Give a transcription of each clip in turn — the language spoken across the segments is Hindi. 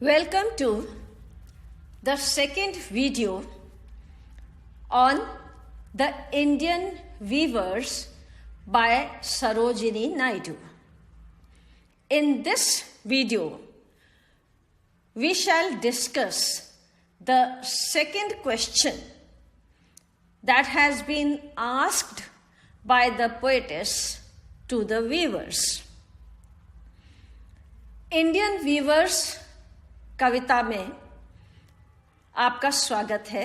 Welcome to the second video on the Indian Weavers by Sarojini Naidu. In this video, we shall discuss the second question that has been asked by the poetess to the weavers. Indian Weavers कविता में आपका स्वागत है।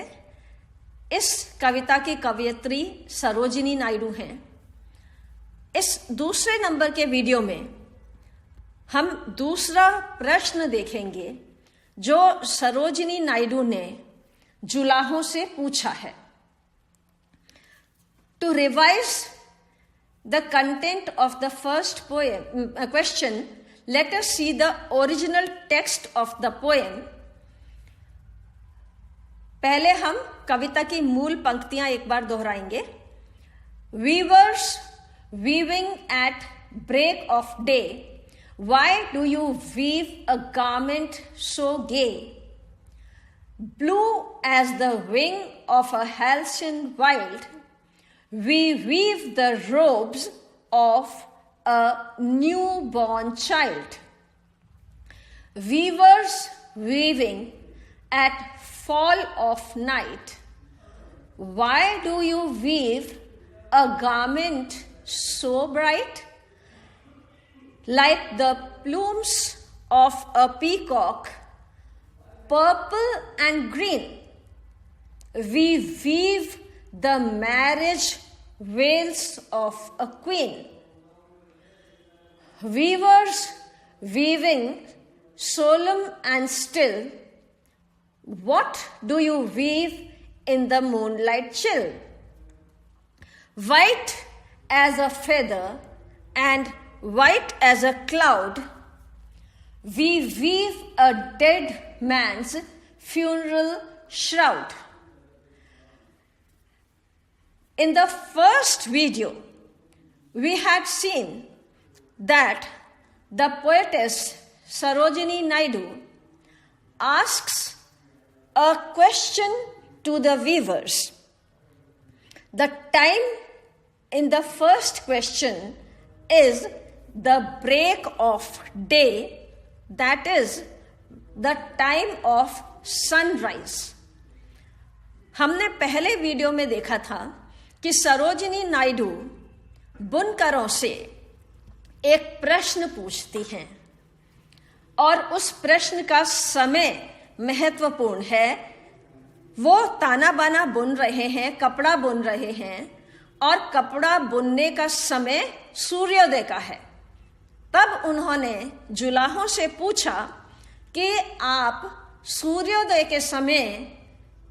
इस कविता की कवयित्री सरोजिनी नायडू हैं। इस दूसरे नंबर के वीडियो में हम दूसरा प्रश्न देखेंगे जो सरोजिनी नायडू ने जुलाहों से पूछा है। To revise the content of the first question, let us see the original text of the poem. पहले हम कविता की मूल पंक्तियां एक बार दोहराएंगे। Weavers weaving at break of day, why do you weave a garment so gay? Blue as the wing of a halcyon wild, we weave the robes of a newborn child. Weavers weaving at fall of night, why do you weave a garment so bright? Like the plumes of a peacock, purple and green, we weave the marriage veils of a queen. Weavers weaving solemn and still, what do you weave in the moonlight chill? White as a feather and white as a cloud, we weave a dead man's funeral shroud. In the first video, we had seen that the poetess Sarojini Naidu asks a question to the weavers. The time in the first question is the break of day, that is the time of sunrise. हमने पहले वीडियो में देखा था कि सरोजिनी नायडू बुनकरों से एक प्रश्न पूछती हैं और उस प्रश्न का समय महत्वपूर्ण है। वो ताना बाना बुन रहे हैं, कपड़ा बुन रहे हैं और कपड़ा बुनने का समय सूर्योदय का है। तब उन्होंने जुलाहों से पूछा कि आप सूर्योदय के समय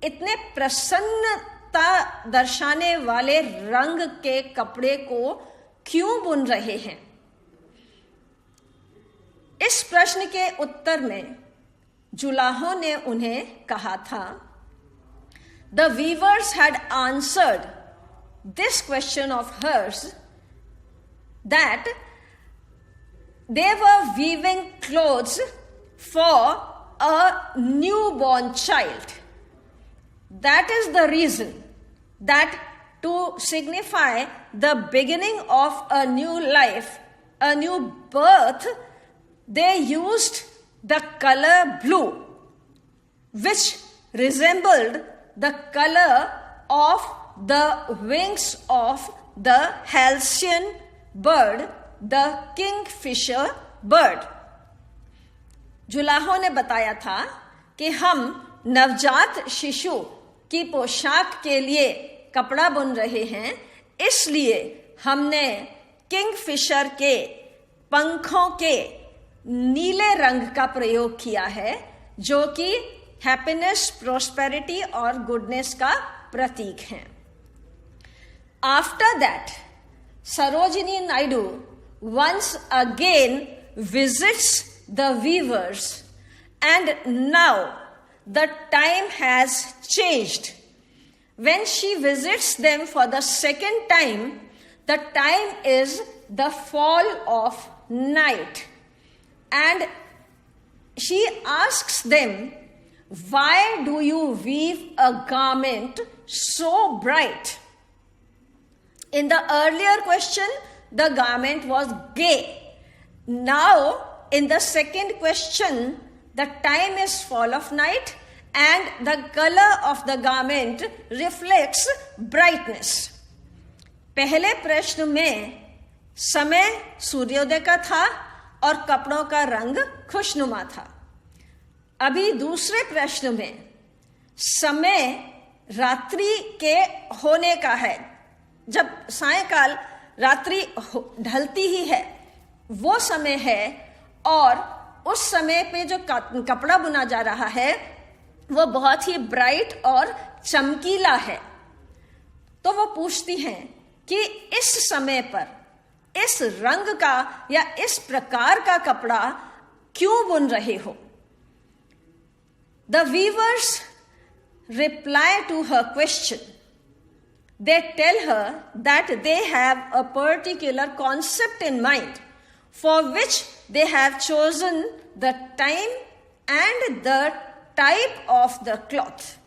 इतने प्रसन्नता दर्शाने वाले रंग के कपड़े को क्यों बुन रहे हैं? इस प्रश्न के उत्तर में जुलाहों ने उन्हें कहा था, The weavers had answered this question of hers that they were weaving clothes for a newborn child. That is the reason that to signify the beginning of a new life, a new birth, they used the color blue, which resembled the color of the wings of the halcyon bird, the kingfisher bird. जुलाहों ने बताया था कि हम नवजात शिशु की पोशाक के लिए कपड़ा बुन रहे हैं, इसलिए हमने किंगफिशर के पंखों के नीले रंग का प्रयोग किया है, जो कि हैप्पीनेस, प्रॉस्पेरिटी और गुडनेस का प्रतीक है। After that Sarojini Naidu once again visits the weavers, and now the time has changed. When she visits them for the second time, the time is the fall of night, and she asks them, why do you weave a garment so bright? In the earlier question, the garment was gay. Now, in the second question, the time is fall of night and the color of the garment reflects brightness. पहले प्रश्न में समय सूर्योदय का था और कपड़ों का रंग खुशनुमा था. अभी दूसरे प्रश्न में समय रात्रि के होने का है. जब सायंकाल रात्रि ढलती ही है वो समय है और उस समय पे जो कपड़ा बुना जा रहा है वो बहुत ही ब्राइट और चमकीला है. तो वो पूछती हैं कि इस समय पर इस रंग का या इस प्रकार का कपड़ा क्यों बुन रहे हो? The weavers reply to her question. They tell her that they have a particular concept in mind for which they have chosen the time and the type of the cloth.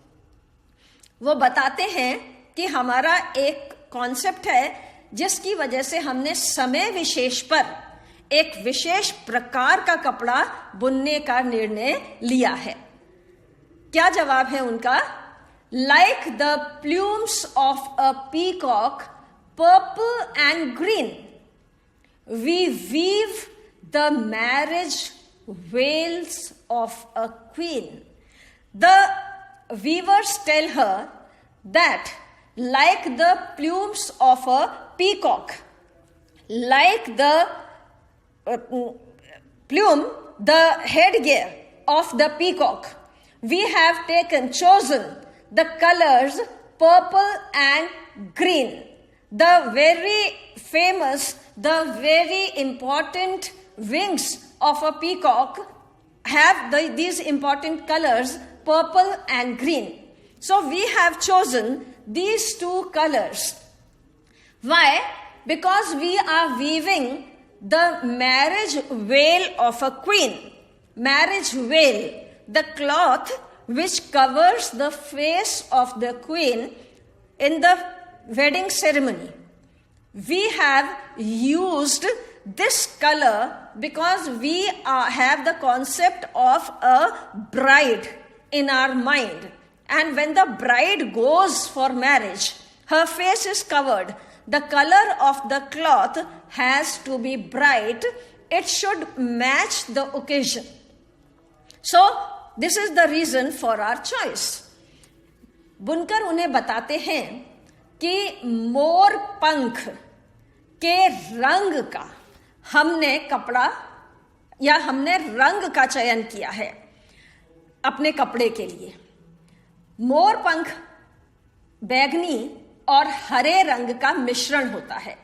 वो बताते हैं कि हमारा एक कॉन्सेप्ट है जिसकी वजह से हमने समय विशेष पर एक विशेष प्रकार का कपड़ा बुनने का निर्णय लिया है. क्या जवाब है उनका? Like the plumes of a peacock, purple and green, we weave the marriage veils of a queen. The weavers tell her that like the plumes of a peacock, like the plume, the headgear of the peacock, we have chosen the colors purple and green. The very famous, the very important wings of a peacock have these important colors purple and green. So we have chosen these two colors. Why? Because we are weaving the marriage veil of a queen. Marriage veil, the cloth which covers the face of the queen in the wedding ceremony. We have used this color because we have the concept of a bride in our mind. And when the bride goes for marriage, her face is covered. The color of the cloth has to be bright. It should match the occasion. So, this is the reason for our choice. बुनकर उन्हें बताते हैं कि मोर पंख के रंग का हमने कपड़ा या हमने रंग का चयन किया है अपने कपड़े के लिए. मोर पंख बैगनी और हरे रंग का मिश्रण होता है.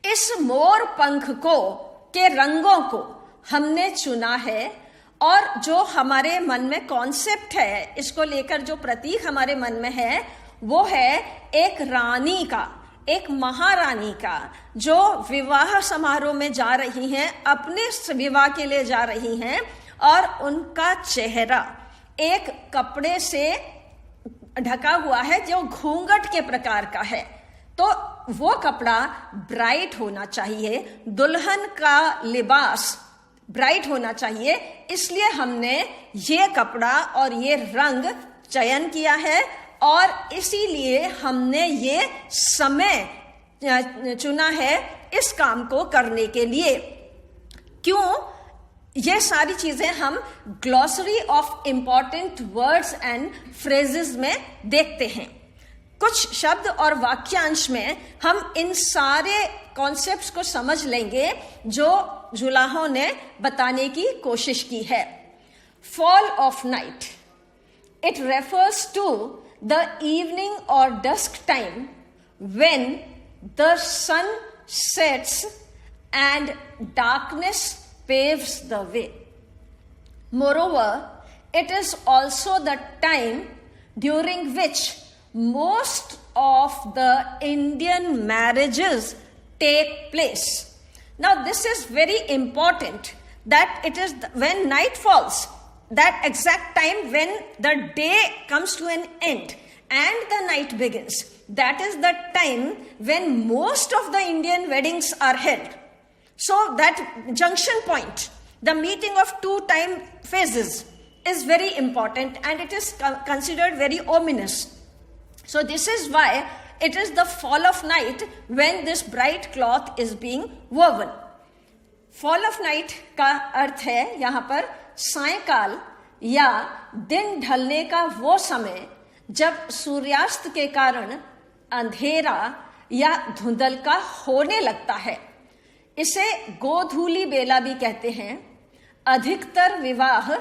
इस मोर पंख को के रंगों को हमने चुना है और जो हमारे मन में कॉन्सेप्ट है, इसको लेकर जो प्रतीक हमारे मन में है वो है एक रानी का, एक महारानी का, जो विवाह समारोह में जा रही हैं, अपने विवाह के लिए जा रही हैं और उनका चेहरा एक कपड़े से ढका हुआ है जो घूंघट के प्रकार का है. तो वो कपड़ा ब्राइट होना चाहिए, दुल्हन का लिबास ब्राइट होना चाहिए. इसलिए हमने ये कपड़ा और ये रंग चयन किया है और इसीलिए हमने ये समय चुना है इस काम को करने के लिए. क्यों? ये सारी चीजें हम glossary of important words and phrases में देखते हैं. कुछ शब्द और वाक्यांश में हम इन सारे कॉन्सेप्ट्स को समझ लेंगे जो जुलाहों ने बताने की कोशिश की है. Fall of night, it refers to the evening और dusk time when the sun sets and darkness paves the way. Moreover, it is also the time during which most of the Indian marriages take place. Now, this is very important that it is when night falls, that exact time when the day comes to an end and the night begins, that is the time when most of the Indian weddings are held. So that junction point, the meeting of two time phases, is very important, and it is considered very ominous. So this is why it is the fall of night when this bright cloth is being woven. Fall of night का अर्थ है यहाँ पर सायंकाल या दिन ढलने का वो समय जब सूर्यास्त के कारण अंधेरा या धुंधलका होने लगता है. इसे गोधूली बेला भी कहते हैं. अधिकतर विवाह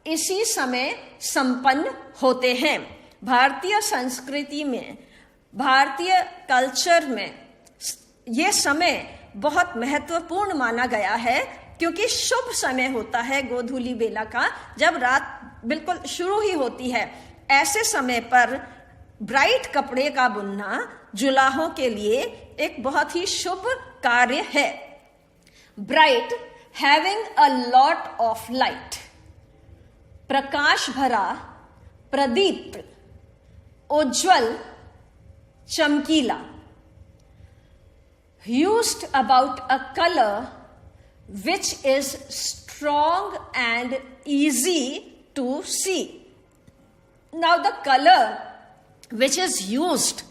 इसी समय संपन्न होते हैं. भारतीय संस्कृति में, भारतीय कल्चर में ये समय बहुत महत्वपूर्ण माना गया है, क्योंकि शुभ समय होता है गोधूली बेला का, जब रात बिल्कुल शुरू ही होती है. ऐसे समय पर ब्राइट कपड़े का बुनना जुलाहों के लिए एक बहुत ही शुभ कार्य है. Bright, having a lot of light, प्रकाश भरा, प्रदीप्त, उज्ज्वल, चमकीला. Used about a color which is strong and easy to see. Now the color which is used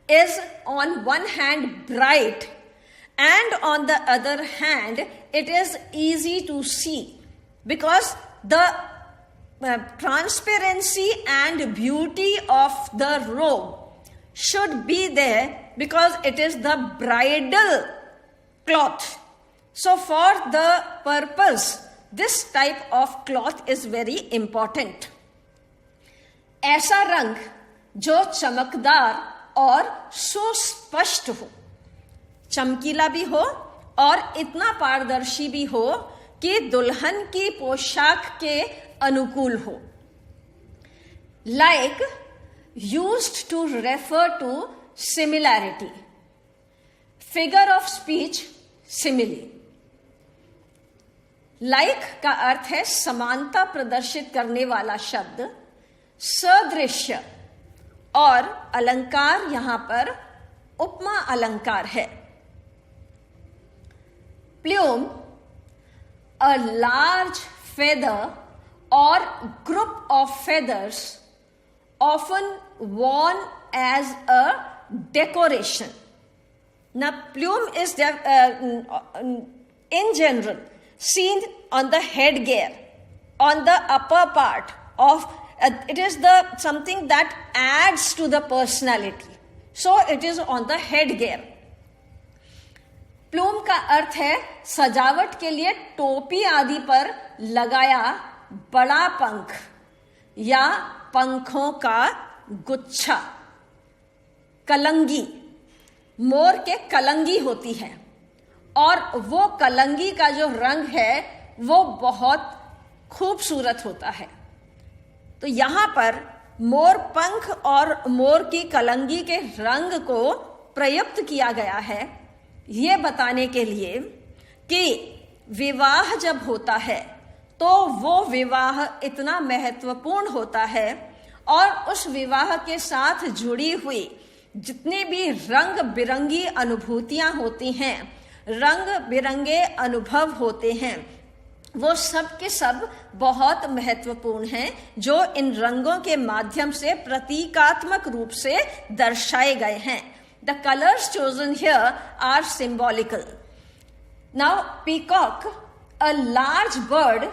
is on one hand bright, and on the other hand it is easy to see, because the transparency and beauty of the robe should be there, because it is the bridal cloth. So for the purpose, this type of cloth is very important. ऐसा रंग जो चमकदार और सुस्पष्ट हो, चमकीला भी हो और इतना पारदर्शी भी हो कि दुल्हन की पोशाक के अनुकूल हो. Like used to refer to similarity. Figure of speech, simile. Like का अर्थ है समानता प्रदर्शित करने वाला शब्द. सदृश्य और अलंकार यहां पर उपमा अलंकार है. Plume, a large feather or group of feathers often worn as a decoration. Now, plume is in general seen on the headgear, on the upper part of it is the something that adds to the personality. So it is on the headgear. Plume का अर्थ है सजावट के लिए टोपी आदि पर लगाया बड़ा पंख या पंखों का गुच्छा. कलंगी, मोर के कलंगी होती है, और वो कलंगी का जो रंग है वो बहुत खूबसूरत होता है. तो यहां पर मोर पंख और मोर की कलंगी के रंग को प्रयुक्त किया गया है, ये बताने के लिए कि विवाह जब होता है तो वो विवाह इतना महत्वपूर्ण होता है, और उस विवाह के साथ जुड़ी हुई जितनी भी रंग बिरंगी अनुभूतियां होती हैं, रंग बिरंगे अनुभव होते हैं, वो सब के सब बहुत महत्वपूर्ण हैं, जो इन रंगों के माध्यम से प्रतीकात्मक रूप से दर्शाए गए हैं. The colors chosen here are symbolical. Now, peacock, a large bird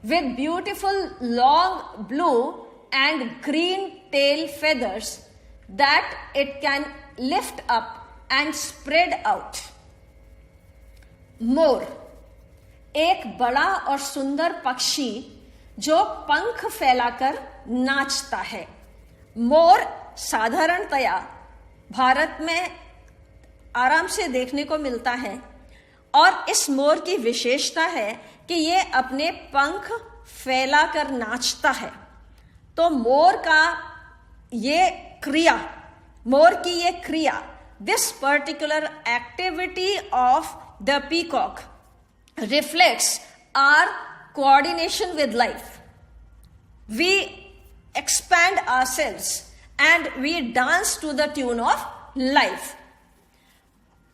with beautiful long blue and green tail feathers that it can lift up and spread out. मोर, एक बड़ा और सुंदर पक्षी जो पंख फैलाकर नाचता है. मोर साधारणतया भारत में आराम से देखने को मिलता है, और इस मोर की विशेषता है कि ये अपने पंख फैलाकर नाचता है. तो मोर का ये क्रिया, मोर की ये क्रिया, this particular activity of the peacock reflects our coordination with life. We expand ourselves and we dance to the tune of life.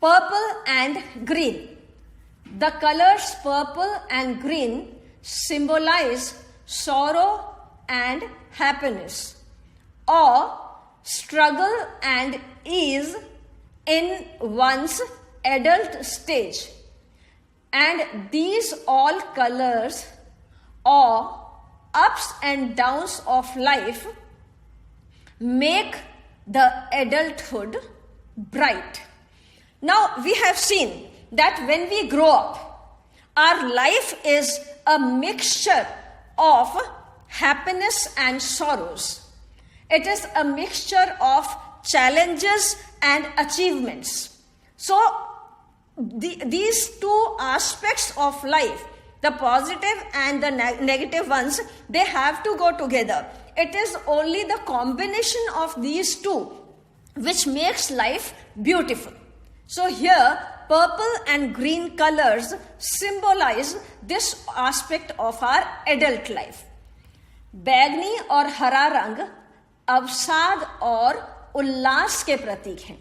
Purple and green. The colors purple and green symbolize sorrow and happiness, or struggle and ease in one's adult stage. And these all colors, or ups and downs of life, make the adulthood bright. Now we have seen that when we grow up, our life is a mixture of happiness and sorrows. It is a mixture of challenges and achievements. So these two aspects of life, the positive and the negative ones, they have to go together. It is only the combination of these two which makes life beautiful. So here, purple and green colors symbolize this aspect of our adult life. बैगनी और हरा रंग अवसाद और उल्लास के प्रतीक हैं.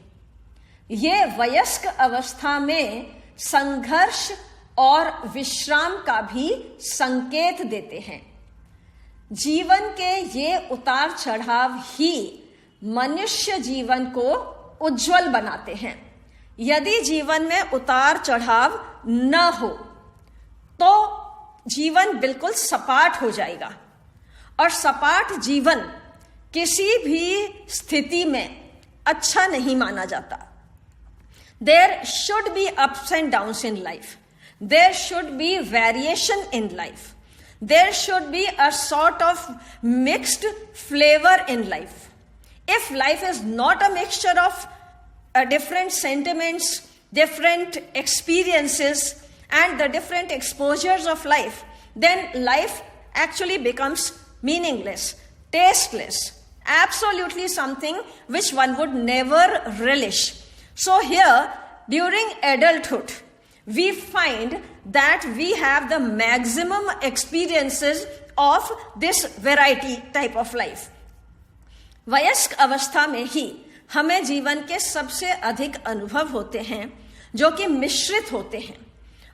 ये वयस्क अवस्था में संघर्ष और विश्राम का भी संकेत देते हैं. जीवन के ये उतार चढ़ाव ही मनुष्य जीवन को उज्जवल बनाते हैं. यदि जीवन में उतार चढ़ाव न हो तो जीवन बिल्कुल सपाट हो जाएगा, और सपाट जीवन किसी भी स्थिति में अच्छा नहीं माना जाता. There should be ups and downs in life. There should be variation in life. There should be a sort of mixed flavor in life. If life is not a mixture of different sentiments, different experiences, and the different exposures of life, then life actually becomes meaningless, tasteless, absolutely something which one would never relish. So here, during adulthood, we find that we have the maximum experiences of this variety type of life. वयस्क अवस्था में ही हमें जीवन के सबसे अधिक अनुभव होते हैं, जो कि मिश्रित होते हैं,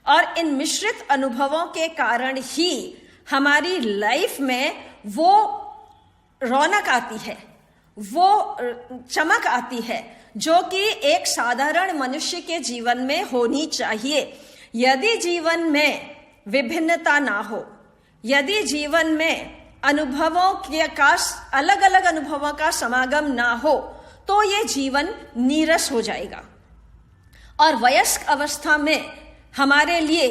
और इन मिश्रित अनुभवों के कारण ही हमारी लाइफ में वो रौनक आती है, वो चमक आती है जो कि एक साधारण मनुष्य के जीवन में होनी चाहिए. यदि जीवन में विभिन्नता ना हो, यदि जीवन में अनुभवों का अलग अलग अनुभवों का समागम ना हो, तो ये जीवन नीरस हो जाएगा. और वयस्क अवस्था में हमारे लिए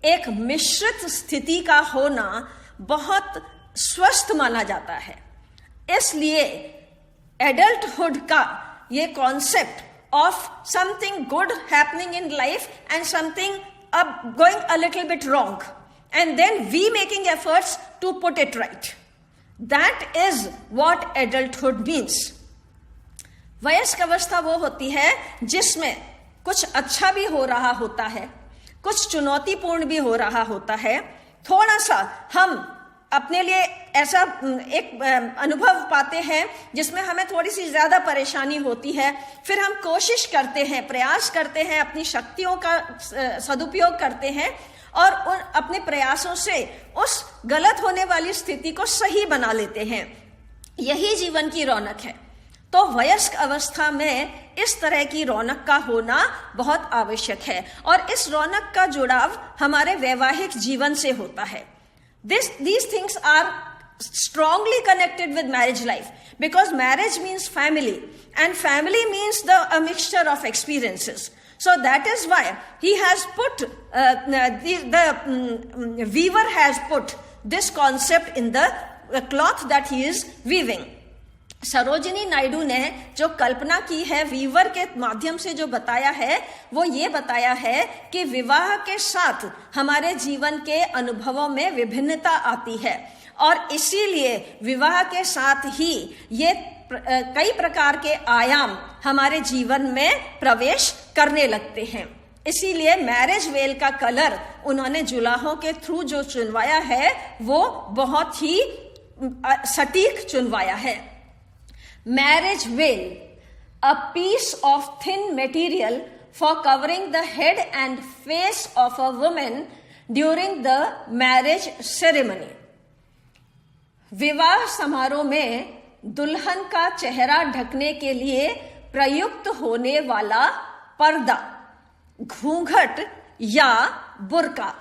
एक मिश्रित स्थिति का होना बहुत स्वस्थ माना जाता है. इसलिए एडल्टहुड का ये concept of something good happening in life and something going a little bit wrong, and then we making efforts to put it right, that is what adulthood means. वयस्क अवस्था वो होती है जिसमें कुछ अच्छा भी हो रहा होता है, कुछ चुनौतीपूर्ण भी हो रहा होता है. थोड़ा सा हम अपने लिए ऐसा एक अनुभव पाते हैं जिसमें हमें थोड़ी सी ज्यादा परेशानी होती है, फिर हम कोशिश करते हैं, प्रयास करते हैं, अपनी शक्तियों का सदुपयोग करते हैं और उन अपने प्रयासों से उस गलत होने वाली स्थिति को सही बना लेते हैं. यही जीवन की रौनक है. तो वयस्क अवस्था में इस तरह की रौनक का होना बहुत आवश्यक है, और इस रौनक का जुड़ाव हमारे वैवाहिक जीवन से होता है. These things are strongly connected with marriage life, because marriage means family, and family means a mixture of experiences. So that is why he has put, the weaver has put this concept in the cloth that he is weaving. Sarojini Naidu ने जो कल्पना की है, वीवर के माध्यम से जो बताया है, वो ये बताया है कि विवाह के साथ हमारे जीवन के अनुभवों में विभिन्नता आती है, और इसीलिए विवाह के साथ ही ये कई प्रकार के आयाम हमारे जीवन में प्रवेश करने लगते हैं. इसीलिए मैरिज वेल का कलर उन्होंने जुलाहों के थ्रू जो चुनवाया है वो बहुत ही सटीक चुनवाया है। Marriage veil, a piece of thin material for covering the head and face of a woman during the marriage ceremony। विवाह समारोह में दुल्हन का चेहरा ढकने के लिए प्रयुक्त होने वाला पर्दा, घूंघट या बुर्का।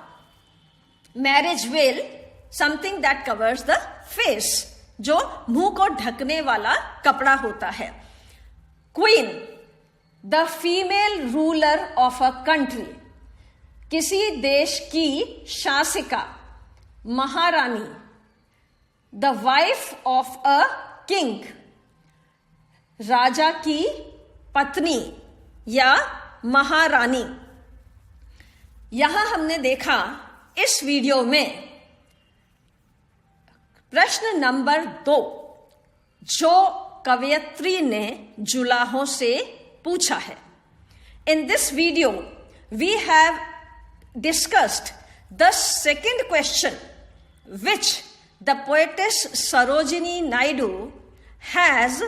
Marriage veil, something that covers the face, जो मुंह को ढकने वाला कपड़ा होता है। Queen, the female ruler of a country, किसी देश की शासिका, महारानी। The wife of a king, राजा की पत्नी या महारानी। यहां हमने देखा इस वीडियो में प्रश्न नंबर 2 जो कवयित्री ने जुलाहों से पूछा है। In this video we have discussed the second question which the poetess Sarojini Naidu has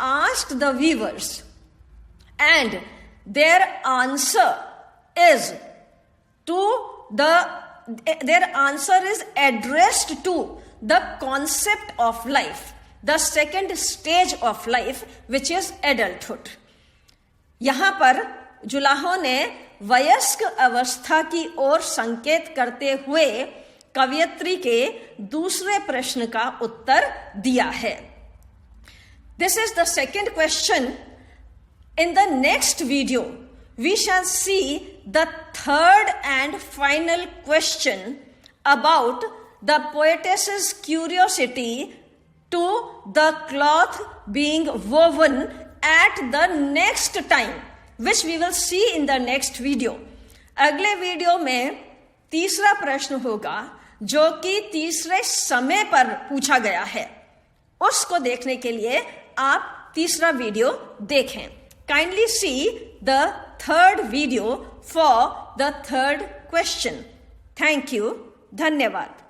asked the viewers and their answer is addressed to the concept of life, the second stage of life, which is adulthood। यहां पर जुलाहों ने वयस्क अवस्था की ओर संकेत करते हुए कवयित्री के दूसरे प्रश्न का उत्तर दिया है। This is the second question। In the next video, we shall see the third and final question about the poetess's curiosity to the cloth being woven at the next time, which we will see in the next video। अगले वीडियो में तीसरा प्रश्न होगा जो कि तीसरे समय पर पूछा गया है। उसको देखने के लिए आप तीसरा वीडियो देखें। Kindly see the third video for the third question। Thank you। धन्यवाद।